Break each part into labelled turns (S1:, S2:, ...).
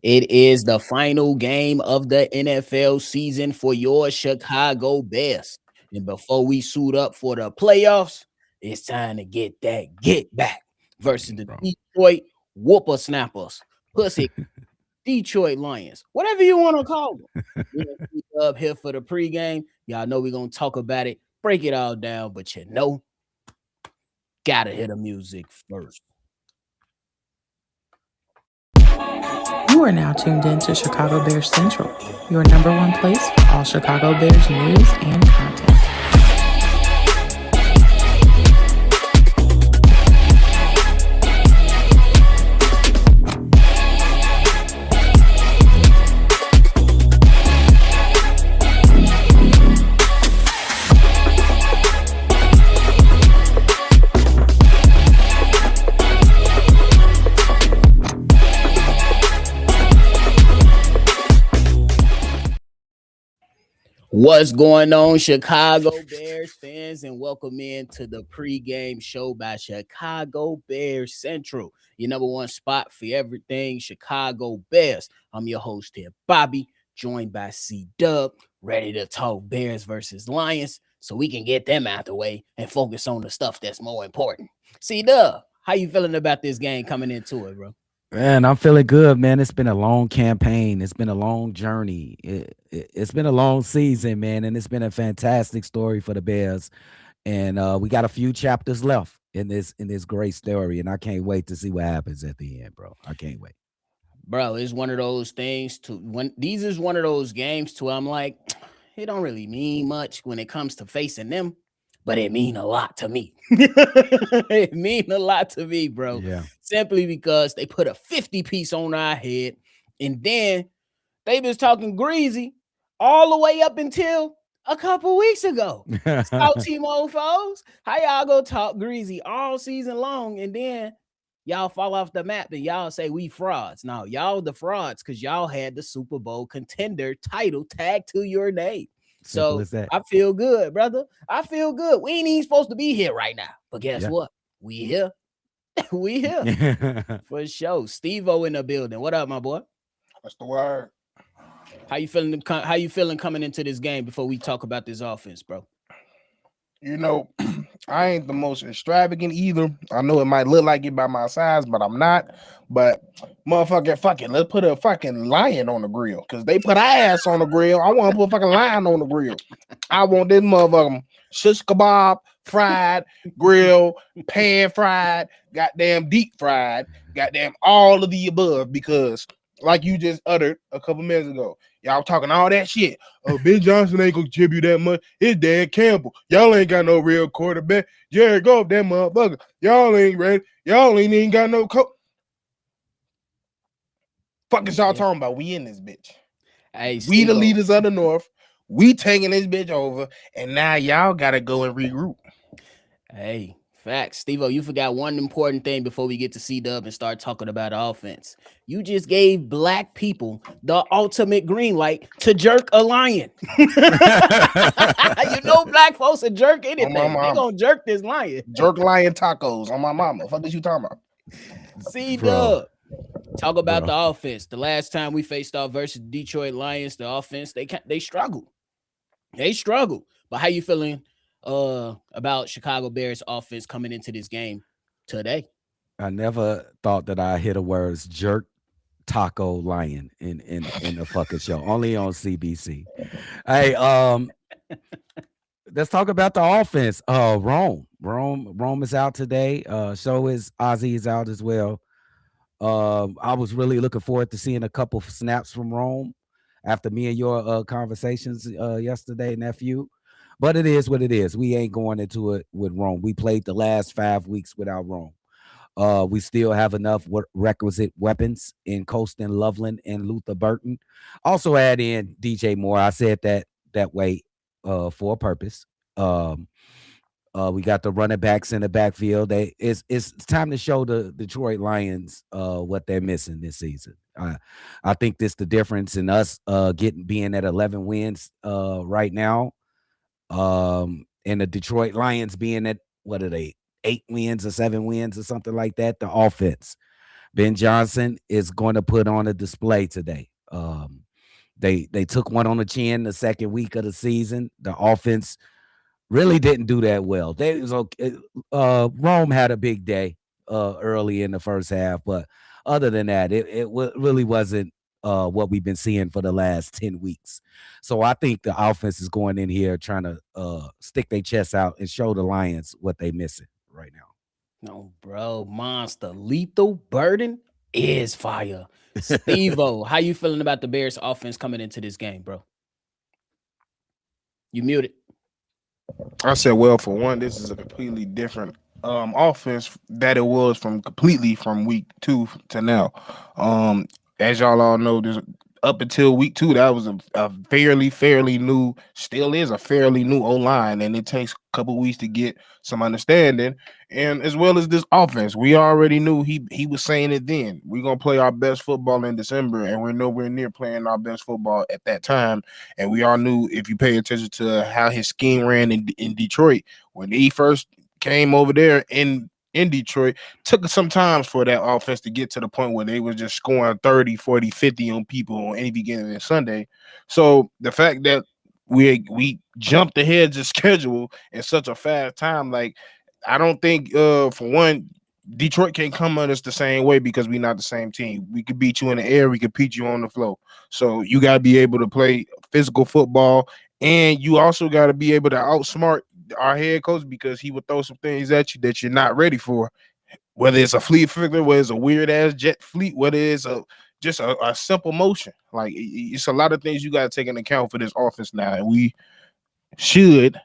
S1: It is the final game of the NFL season for your Chicago Bears. And before we suit up for the playoffs, it's time to get that get back versus the
S2: bro.
S1: Detroit Whooper Snappers, Pussy Detroit Lions, whatever you want to call them. We're up here for the pregame. Y'all know we're going to talk about it, break it all down, but gotta hear the music first.
S3: You are now tuned in to Chicago Bears Central, your number one place for all Chicago Bears news and content.
S1: What's going on, Chicago Bears fans, and welcome in to the pregame show by Chicago Bears Central, your number one spot for everything Chicago Bears. I'm your host here, Bobby, joined by C Dub, ready to talk Bears versus Lions so we can get them out the way and focus on the stuff that's more important. C Dub, how you feeling about this game coming into it, bro?
S2: Man, I'm feeling good, man. It's been a long campaign. It's been a long journey. It's been a long season, man, and it's been a fantastic story for the Bears. And we got a few chapters left in this great story, and I can't wait to see what happens at the end, bro. I can't wait.
S1: Bro, it's one of those things to when these is one of those games to I'm like, it don't really mean much when it comes to facing them, but it mean a lot to me. It mean a lot to me, bro.
S2: Yeah.
S1: Simply because they put a 50 piece on our head, and then they was talking greasy all the way up until a couple weeks ago. Salty mofos, how y'all go talk greasy all season long, and then y'all fall off the map and y'all say we frauds. Now y'all the frauds because y'all had the Super Bowl contender title tagged to your name.
S2: Simple
S1: So
S2: as that.
S1: I feel good, brother. I feel good. We ain't even supposed to be here right now. But guess
S2: Yeah.
S1: what? We here. We here. For sure. Steve-O in the building. What up, my boy?
S4: That's the word.
S1: How you feeling coming into this game before we talk about this offense, bro?
S4: You know, I ain't the most extravagant either. I know it might look like it by my size, but I'm not. But motherfucker, fucking, let's put a fucking lion on the grill. Cause they put ass on the grill. I want to put a fucking lion on the grill. I want this motherfucker shish kebab, fried, grill, pan fried, goddamn deep fried, goddamn all of the above. Because like you just uttered a couple minutes ago, y'all talking all that shit. Oh, Ben Johnson ain't gonna contribute that much. It's Dan Campbell. Y'all ain't got no real quarterback. Jared Goff, that motherfucker. Y'all ain't ready. Y'all ain't even got no fuck is y'all talking about? We in this bitch.
S1: Hey,
S4: We the
S1: Steve-O.
S4: leaders of the North. We taking this bitch over, and now y'all gotta go and regroup.
S1: Hey, facts. Steve-O, you forgot one important thing before we get to C-Dub and start talking about offense. You just gave black people the ultimate green light to jerk a lion. You know black folks will jerk
S4: On my
S1: anything. They
S4: mama.
S1: gonna jerk this lion.
S4: Jerk lion tacos on my mama. Fuck is you talking about?
S2: Bro,
S1: C-Dub. Talk about
S2: bro.
S1: the offense. The last time we faced off versus Detroit Lions, the offense, they struggled. They struggled. But how you feeling about Chicago Bears offense coming into this game today?
S2: I never thought that I hear the words jerk taco lion in the fucking show. Only on CBC. Hey, let's talk about the offense. Rome is out today. So is Ozzy is out as well. I was really looking forward to seeing a couple of snaps from Rome after me and your conversations yesterday, nephew. But it is what it is. We ain't going into it with Rome. We played the last 5 weeks without Rome. We still have enough requisite weapons in Colston Loveland and Luther Burton. Also add in DJ Moore. I said that way for a purpose. Um, we got the running backs in the backfield. It's time to show the Detroit Lions what they're missing this season. I think this the difference in us being at 11 wins right now, and the Detroit Lions being at what are they 8 wins or 7 wins or something like that. The offense Ben Johnson is going to put on a display today. They took one on the chin the second week of the season. The offense really didn't do that well. They was okay. Rome had a big day early in the first half, but other than that, really wasn't what we've been seeing for the last 10 weeks. So I think the offense is going in here trying to stick their chests out and show the Lions what they missing right now.
S1: No, bro, monster, lethal burden is fire. Steve-O, how you feeling about the Bears offense coming into this game, bro? You muted.
S4: I said, well, for one, this is a completely different offense that it was from week 2 to now. As y'all all know, there's up until week 2, that was a fairly new, still is a fairly new O-line, and it takes a couple weeks to get some understanding. And as well as this offense, we already knew he was saying it then. We're gonna play our best football in December, and we're nowhere near playing our best football at that time. And we all knew, if you pay attention to how his scheme ran in Detroit when he first came over there in Detroit, took some time for that offense to get to the point where they was just scoring 30, 40, 50 on people on any beginning of Sunday. So the fact that we jumped ahead to schedule in such a fast time, like, I don't think for one, Detroit can't come at us the same way because we're not the same team. We could beat you in the air, we could beat you on the floor. So you got to be able to play physical football, and you also got to be able to outsmart our head coach, because he would throw some things at you that you're not ready for, whether it's a fleet flicker, whether it's a weird ass jet fleet, whether it's just a simple motion. Like, it's a lot of things you got to take into account for this offense now, and we should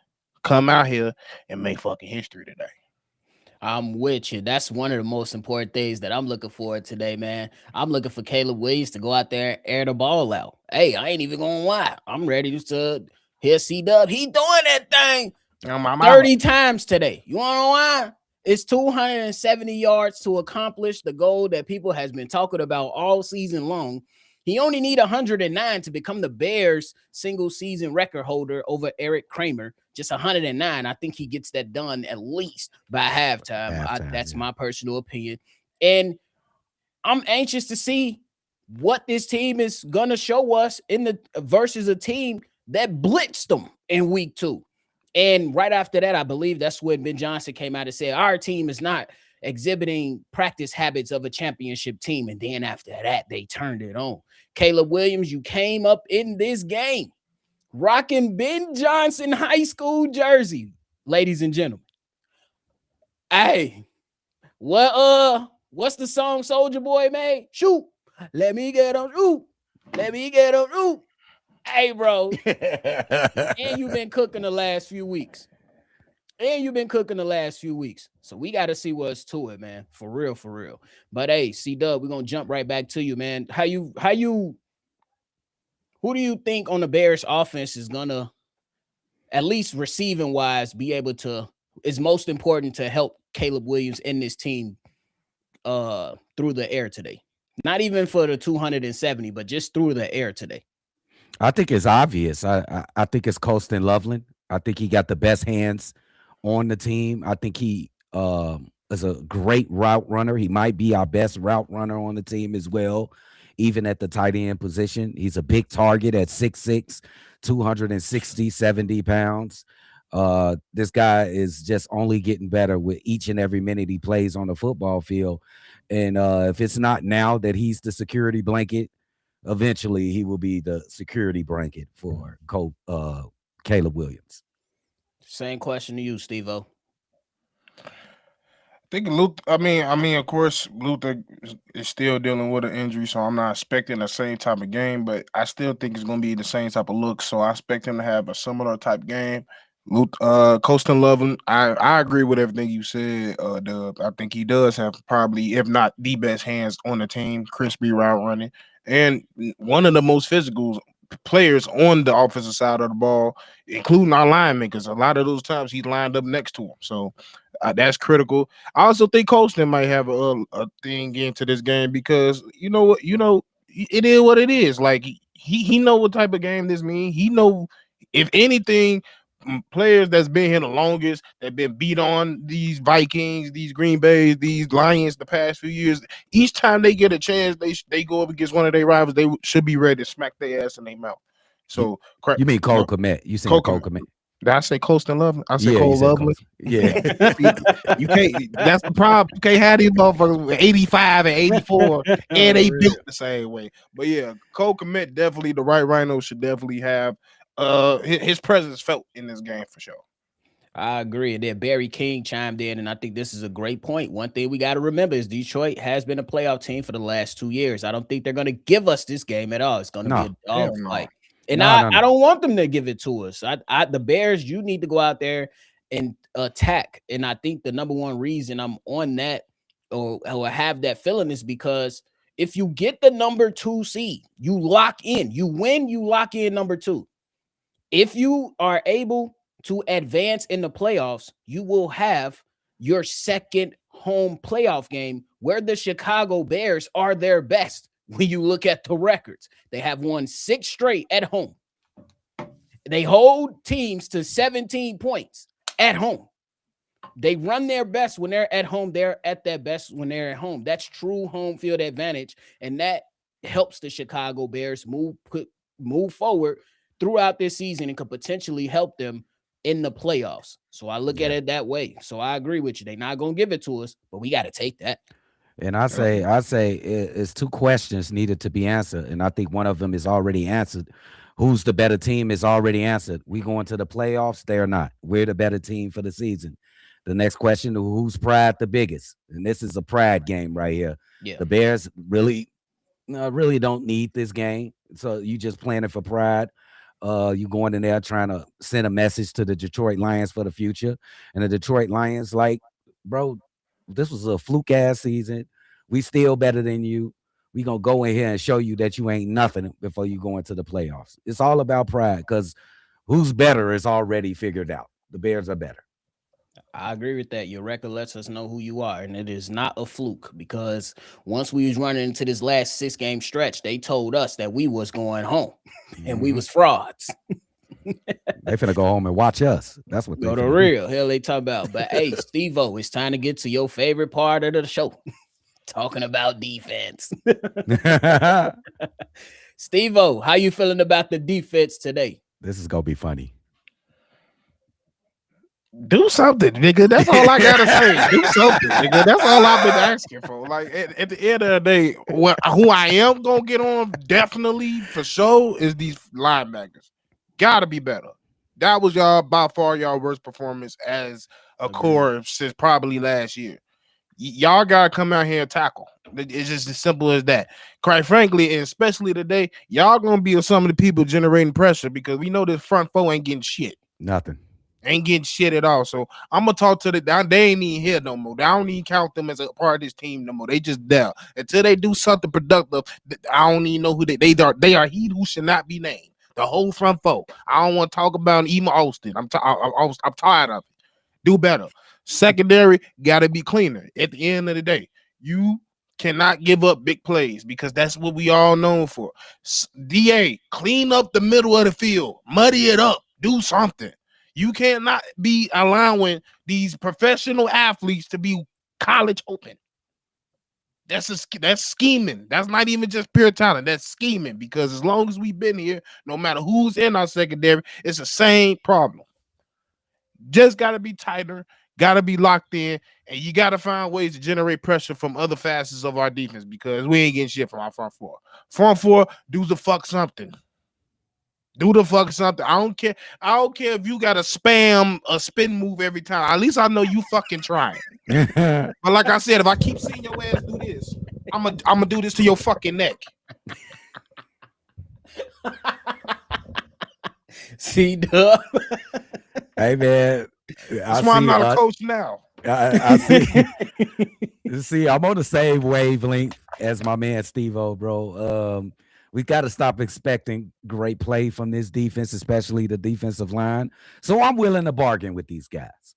S4: come out here and make fucking history today.
S1: I'm with you. That's one of the most important things that I'm looking for today, man. I'm looking for Caleb Williams to go out there and air the ball out. Hey, I ain't even gonna lie. I'm ready to hear C-Dub. He doing that thing 30 times today. You wanna know why? It's 270 yards to accomplish the goal that people has been talking about all season long. He only need 109 to become the Bears single season record holder over Eric Kramer. Just 109. I think he gets that done at least by halftime. That's my personal opinion. And I'm anxious to see what this team is going to show us in the versus a team that blitzed them in week 2. And right after that, I believe that's when Ben Johnson came out and said, our team is not exhibiting practice habits of a championship team. And then after that, they turned it on. Caleb Williams, you came up in this game rocking Ben Johnson high school jersey, ladies and gentlemen. Hey, what's the song Soulja Boy made? Shoot, let me get on, shoot, let me get on, shoot. Hey, bro, and you've been cooking the last few weeks. So we got to see what's to it, man. For real. But hey, C-Dub, we're going to jump right back to you, man. Who do you think on the Bears offense is going to, at least receiving wise, be able to, is most important to help Caleb Williams and this team through the air today? Not even for the 270, but just through the air today.
S2: I think it's obvious. I think it's Colston Loveland. I think he got the best hands on the team. I think he is a great route runner. He might be our best route runner on the team as well, even at the tight end position. He's a big target at 6'6", 260, 70 pounds. This guy is just only getting better with each and every minute he plays on the football field. And if it's not now that he's the security blanket, eventually he will be the security blanket for Caleb Williams.
S1: Same question to you, Steve-O.
S4: I think Luther, of course, Luther is still dealing with an injury, so I'm not expecting the same type of game, but I still think it's going to be the same type of look, so I expect him to have a similar type game. Colston Loveland, I agree with everything you said, Dub. I think he does have probably, if not the best hands on the team, crispy route running, and one of the most physical players on the offensive side of the ball, including our linemen, because a lot of those times he's lined up next to him. So that's critical. I also think Colston might have a thing into this game, because it is what it is. Like, he know what type of game this means. He know, if anything, players that's been here the longest, that been beat on these Vikings, these Green Bays, these Lions the past few years. Each time they get a chance, they go up against one of their rivals. They should be ready to smack their ass in their mouth. So,
S2: you mean Cole Kmet? You saying Cole Kmet?
S4: Did I say Colston Loveland? I said
S2: Yeah,
S4: Cole Loveland.
S2: Yeah.
S4: You can't. That's the problem. You can't have these motherfuckers with 85 and 84, and they built the same way. But yeah, Cole Kmet definitely the right rhino should definitely have his presence felt in this game for sure.
S1: I agree. And then Barry King chimed in, and I think this is a great point. One thing we got to remember is Detroit has been a playoff team for the last 2 years. I don't think they're going to give us this game at all. It's going to be a dog fight. And I don't want them to give it to us. The Bears, you need to go out there and attack. And I think the number one reason I'm on that or have that feeling is because if you get the number 2 seed, you lock in. You win, you lock in number 2. If you are able to advance in the playoffs, you will have your second home playoff game where the Chicago Bears are their best. When you look at the records, they have won 6 straight at home. They hold teams to 17 points at home. They run their best when they're at home. They're at their best when they're at home. That's true home field advantage, and that helps the Chicago Bears move forward throughout this season and could potentially help them in the playoffs. So I look at it that way. So I agree with you. They're not going to give it to us, but we got to take that.
S2: And I say it's 2 questions needed to be answered. And I think one of them is already answered. Who's the better team is already answered. We going to the playoffs? They're not. We're the better team for the season. The next question, who's pride the biggest? And this is a pride game right here.
S1: Yeah.
S2: The Bears really don't need this game. So you just playing it for pride. You going in there trying to send a message to the Detroit Lions for the future. And the Detroit Lions like, bro, this was a fluke ass season. We still better than you. We gonna go in here and show you that you ain't nothing before you go into the playoffs. It's all about pride because who's better is already figured out. The Bears are better.
S1: I agree with that. Your record lets us know who you are, and it is not a fluke because once we was running into this last 6-game stretch, they told us that we was going home and we was frauds.
S2: They finna go home and watch us. That's what
S1: the real hell they talk about. But hey, Steve-O, it's time to get to your favorite part of the show. Talking about defense. Steve-O, how you feeling about the defense today?
S2: This is gonna be funny.
S4: Do something, nigga. That's all I gotta say. Do something, nigga. That's all I've been asking for. Like at the end of the day, who I am gonna get on definitely for sure is these linebackers. Gotta be better. That was y'all by far y'all worst performance as a core since probably last year. Y'all gotta come out here and tackle. It's just as simple as that. Quite frankly, and especially today, y'all gonna be some of the people generating pressure because we know this front four ain't getting shit.
S2: Nothing.
S4: Ain't getting shit at all. So I'm gonna talk to they ain't even here no more. I don't even count them as a part of this team no more. They just there until they do something productive. I don't even know who they are. They are he who should not be named. The whole front four. I don't want to talk about Ema Austin. I'm tired of it. Do better. Secondary got to be cleaner. At the end of the day, you cannot give up big plays because that's what we all known for. DA, clean up the middle of the field, muddy it up, do something. You cannot be allowing these professional athletes to be college open. That's scheming. That's not even just pure talent. That's scheming because as long as we've been here, no matter who's in our secondary, it's the same problem. Just got to be tighter, got to be locked in, and you got to find ways to generate pressure from other facets of our defense because we ain't getting shit from our front four. Front four, do the fuck something. Do the fuck something. I don't care. I don't care if you got to spam a spin move every time. At least I know you fucking trying. But like I said, if I keep seeing your ass do this, I'm gonna do this to your fucking neck.
S1: See, Dub.
S2: Hey man,
S4: that's why I'm not a coach now.
S2: I see. See, I'm on the same wavelength as my man Steve-O, bro. We got to stop expecting great play from this defense, especially the defensive line. So I'm willing to bargain with these guys.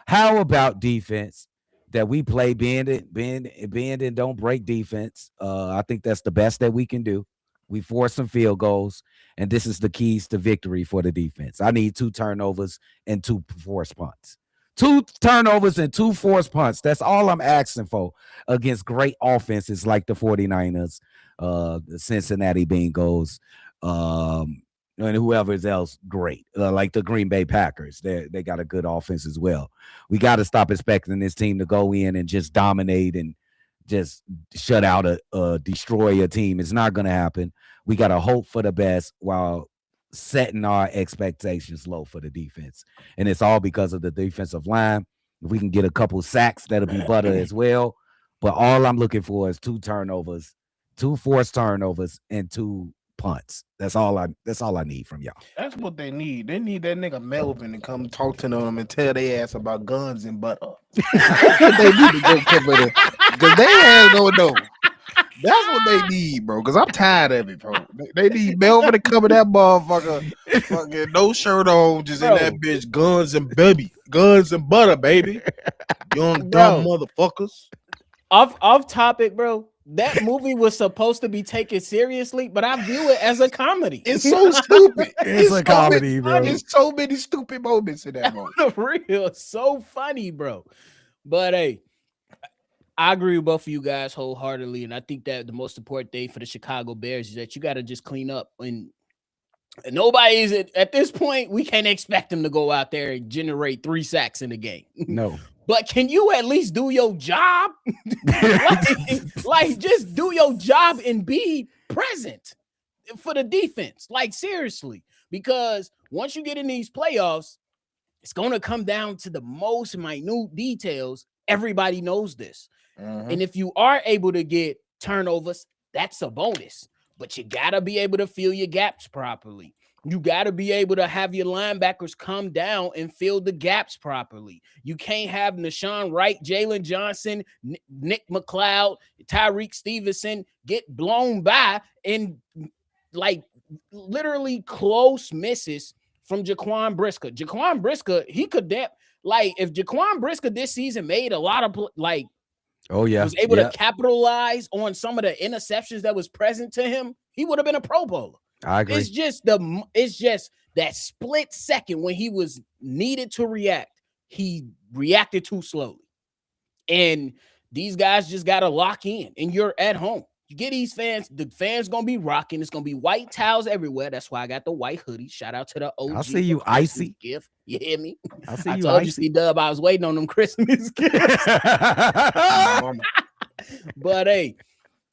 S2: How about defense that we play bend and don't break defense? I think that's the best that we can do. We force some field goals, and this is the keys to victory for the defense. I need 2 turnovers and 2 forced punts. 2 turnovers and 2 forced punts. That's all I'm asking for against great offenses like the 49ers, the Cincinnati Bengals, and whoever else great, like the Green Bay Packers. They got a good offense as well. We got to stop expecting this team to go in and just dominate and just shut out destroy a team. It's not going to happen. We got to hope for the best while setting our expectations low for the defense. And it's all because of the defensive line. If we can get a couple sacks, that'll be butter as well. But all I'm looking for is 2 turnovers, 2 forced turnovers, and 2 punts. That's all I need from y'all.
S4: That's what they need. They need that nigga Melvin to come talk to them and tell their ass about guns and butter. That's what they need to go cover them. Because they ass don't know. That's what they need, bro. Because I'm tired of it, bro. They need Melvin to cover that motherfucker. Fucking no shirt on, just in that bitch. Guns and butter, baby. Young dumb motherfuckers.
S1: Off topic, bro. That movie was supposed to be taken seriously, but I view it as a comedy.
S4: It's so stupid.
S2: It's a comedy, bro.
S4: There's so many stupid moments in that movie.
S1: Real, so funny, bro. But hey, I agree with both of you guys wholeheartedly, and I think that the most important thing for the Chicago Bears is that you got to just clean up. And nobody is at this point. We can't expect them to go out there and generate 3 sacks in a game.
S2: No.
S1: But can you at least do your job? like, just do your job and be present for the defense. Like, seriously. Because once you get in these playoffs, it's going to come down to the most minute details. Everybody knows this. And if you are able to get turnovers, that's a bonus. But you got to be able to fill your gaps properly. You got to be able to have your linebackers come down and fill the gaps properly. You can't have Nashawn Wright, Jalen Johnson, Nick McLeod, Tyreek Stevenson get blown by in like literally close misses from Jaquan Brisker. Jaquan Brisker, he could like if Jaquan Brisker this season made a lot of was able to capitalize on some of the interceptions that was present to him, he would have been a Pro Bowler.
S2: I agree.
S1: It's just that split second when he was needed to react, he reacted too slowly. And these guys just got to lock in, and you're at home. You get these fans, the fans going to be rocking. It's going to be white towels everywhere. That's why I got the white hoodie. Shout out to the OG.
S2: I'll see you icy.
S1: Gift. You hear me?
S2: I
S1: told you, C-Dub, I was waiting on them Christmas gifts. But hey,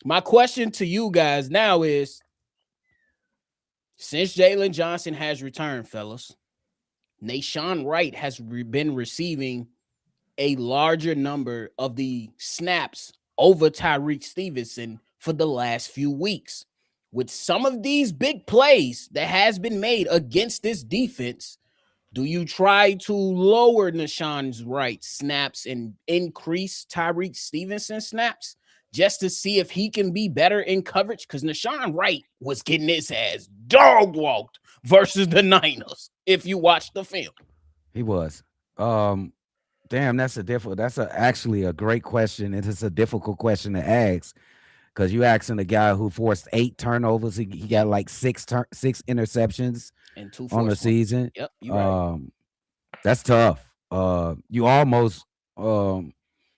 S1: my question to you guys now is, since Jalen Johnson has returned, fellas, Nashawn Wright has been receiving a larger number of the snaps over Tyreek Stevenson for the last few weeks. With some of these big plays that has been made against this defense, do you try to lower Nashawn Wright's snaps and increase Tyreek Stevenson snaps just to see if he can be better in coverage? Because Nashawn Wright was getting his ass dog walked versus the Niners. If you watch the film,
S2: he was. Damn, that's actually a great question. It is a difficult question to ask because you asking a guy who forced 8 turnovers. He got like 6 interceptions
S1: and 2
S2: on the season.
S1: Yep, you're right.
S2: That's tough. You almost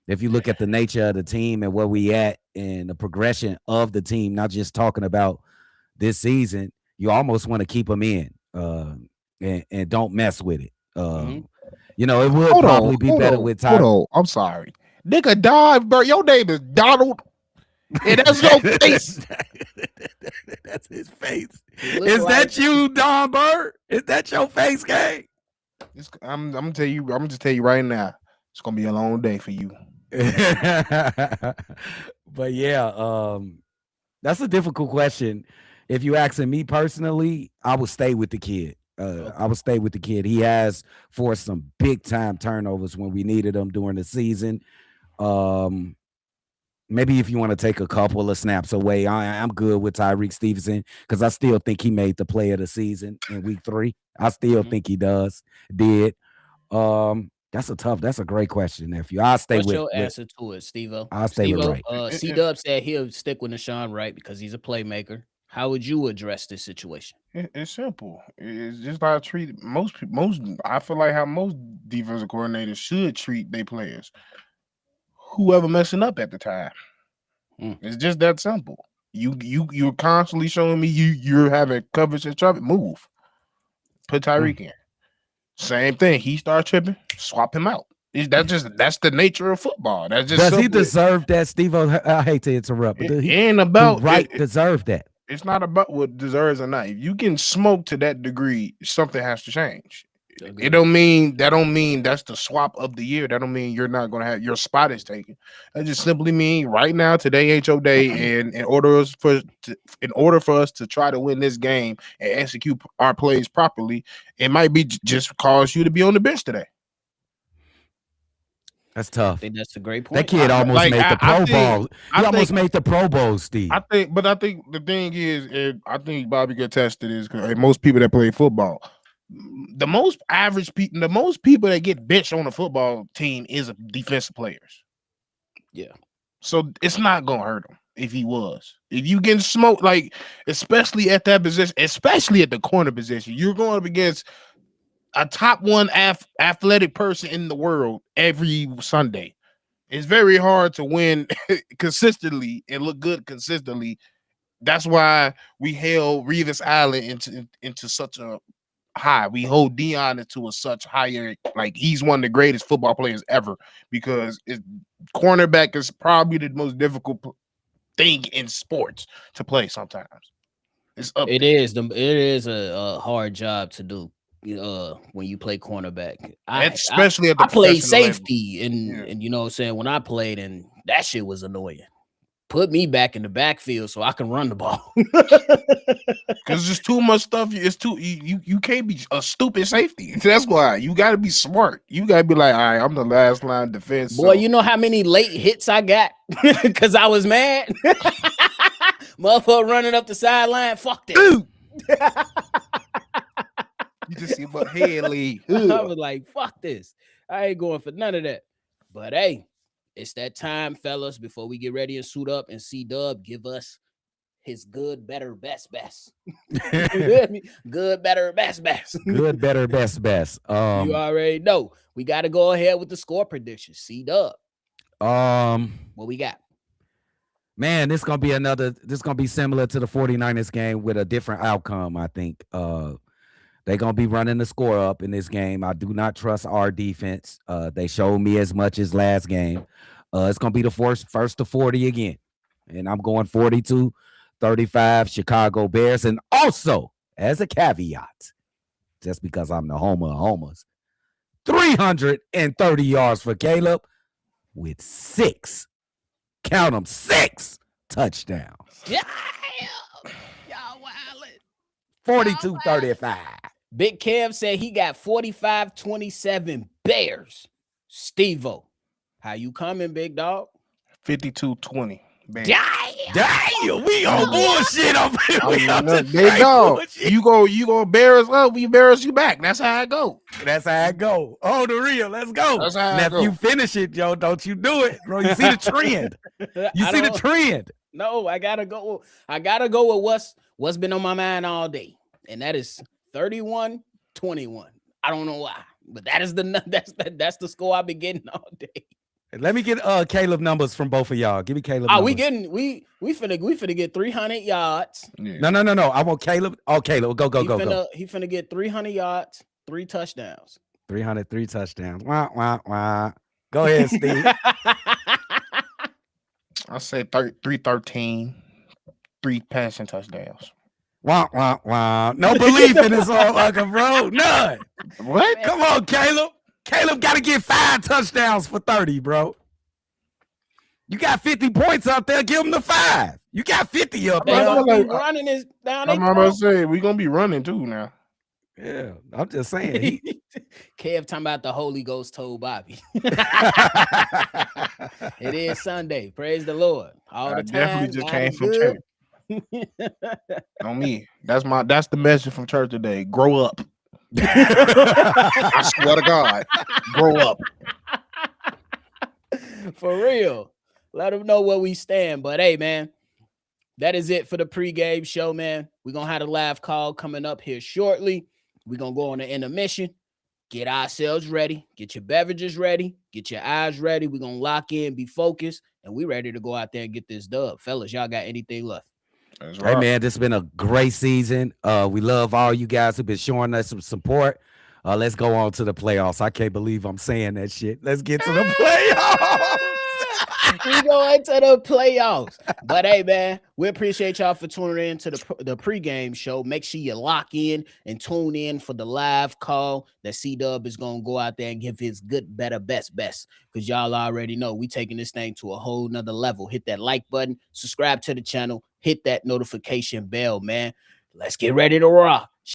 S2: if you look at the nature of the team and where we at and the progression of the team, not just talking about this season, you almost want to keep them in and don't mess with it. You know, it would probably be better with time.
S4: Hold on. I'm sorry. Nigga, Don, bro, your name is Donald. And that's your face.
S2: That's his face. Is that you, Don Bird? Is that your face, gang?
S4: I'm gonna tell you. I'm gonna just tell you right now. It's gonna be a long day for you.
S2: But yeah, that's a difficult question. If you asking me personally, I would stay with the kid. I would stay with the kid. He has forced some big time turnovers when we needed them during the season. Maybe if you want to take a couple of snaps away, I'm good with Tyreek Stevenson because I still think he made the play of the season in week 3. I still think he did. That's a great question, nephew. I'll stay with.
S1: What's your answer to it, Steve-O?
S2: I'll stay with Wright.
S1: C-Dub said he'll stick with Nashawn Wright because he's a playmaker. How would you address this situation?
S4: It's simple. It's just like I treat most. I feel like how most defensive coordinators should treat their players. Whoever messing up at the time. It's just that simple. You're constantly showing me you're having coverage and trouble. Move. Put Tyreek in. Same thing. He starts tripping. Swap him out. That's the nature of football. That's just
S2: does
S4: simple.
S2: he deserve that, Steve? I hate to interrupt, but
S4: it ain't about
S2: deserve that.
S4: It's not about what deserves or not. If you can smoke to that degree, something has to change. It don't mean that's the swap of the year. That don't mean you're not gonna have your spot is taken. That just simply mean right now today ain't your day, and in order for us to try to win this game and execute our plays properly, it might be just cause you to be on the bench today.
S2: That's tough.
S1: I think that's a great point.
S2: That kid almost made the Pro Bowl. He almost made the Pro Bowl, Steve.
S4: I think the thing is, I think Bobby could attest to this because most people that play football, the most people that get benched on a football team is defensive players.
S1: Yeah.
S4: So it's not gonna hurt him if you getting smoked, like especially at that position, especially at the corner position, you're going up against a top one athletic person in the world every Sunday. It's very hard to win consistently and look good consistently. That's why we held Revis Island into such a high. We hold Dion into a such higher, like he's one of the greatest football players ever because cornerback is probably the most difficult thing in sports to play sometimes. It
S1: is a hard job to do. When you play cornerback,
S4: especially
S1: I played safety and you know what I'm saying, when I played, and that shit was annoying. Put me back in the backfield so I can run the ball.
S4: Because there's too much stuff. It's too you can't be a stupid safety. That's why you got to be smart. You got to be like, all right, I'm the last line defense.
S1: Boy, you know how many late hits I got because I was mad. Motherfucker running up the sideline. Fuck that.
S4: You just see my head leave.
S1: I was like, fuck this. I ain't going for none of that. But hey, it's that time, fellas, before we get ready and suit up and C-Dub give us his good, better, best. You hear me? Good, better, best.
S2: Good, better, best.
S1: You already know. We got to go ahead with the score prediction. C-Dub. What we got?
S2: Man, this gonna be similar to the 49ers game with a different outcome, I think. They're going to be running the score up in this game. I do not trust our defense. They showed me as much as last game. It's going to be the first to 40 again. And I'm going 42-35 Chicago Bears. And also, as a caveat, just because I'm the homer of homers, 330 yards for Caleb with 6 touchdowns.
S1: Yeah. Y'all wildin'.
S2: 42-35.
S1: Big Kev said he got 45-27 Bears. Steve-O, how you coming, big dog?
S4: 52-20.
S2: Damn, we on bullshit up here.
S4: There you go. You go bear us up, we bear us you back. That's how I go.
S2: Oh, the real. Let's go.
S4: That's how
S2: now, if you finish it, Joe, don't you do it, bro. You see the trend. The trend.
S1: No, I gotta go. I gotta go with what's been on my mind all day, and that is 31-21. I don't know why, but that's the score I've been getting all day.
S2: Let me get Caleb numbers from both of y'all. Give me Caleb.
S1: We finna get 300 yards.
S2: Yeah. No. I want Caleb. Oh, Caleb, go.
S1: He finna get 300 yards, 3 touchdowns.
S2: 303 touchdowns. Wah. Go ahead, Steve.
S4: I'll say 313, 3 passing touchdowns.
S2: Wah. No belief in this motherfucker, bro. None.
S4: What?
S2: Come on, Caleb. Caleb got to get 5 touchdowns for 30, bro. You got 50 points up there. Give him the 5. You got 50 up there.
S1: Running is down.
S4: I'm about to say we're gonna be running too now.
S2: Yeah, I'm just saying.
S1: Kev talking about the Holy Ghost told Bobby. It is Sunday. Praise the Lord. All the time.
S4: Definitely just came from church. On me. That's the message from church today. Grow up. I swear to God. Grow up.
S1: For real. Let them know where we stand. But hey, man, that is it for the pregame show, man. We're going to have a live call coming up here shortly. We're going to go on an intermission, get ourselves ready, get your beverages ready, get your eyes ready. We're going to lock in, be focused, and we ready to go out there and get this dub. Fellas, y'all got anything left?
S4: That's
S2: Hey
S4: right.
S2: man, this has been a great season. We love all you guys who've been showing us some support. Let's go on to the playoffs. I can't believe I'm saying that shit. Let's get to the playoffs.
S1: We going to the playoffs. But hey, man, we appreciate y'all for tuning in to the pregame show. Make sure you lock in and tune in for the live call that C-Dub is going to go out there and give his good, better, best. Because y'all already know we taking this thing to a whole nother level. Hit that like button, subscribe to the channel, hit that notification bell, man. Let's get ready to rock.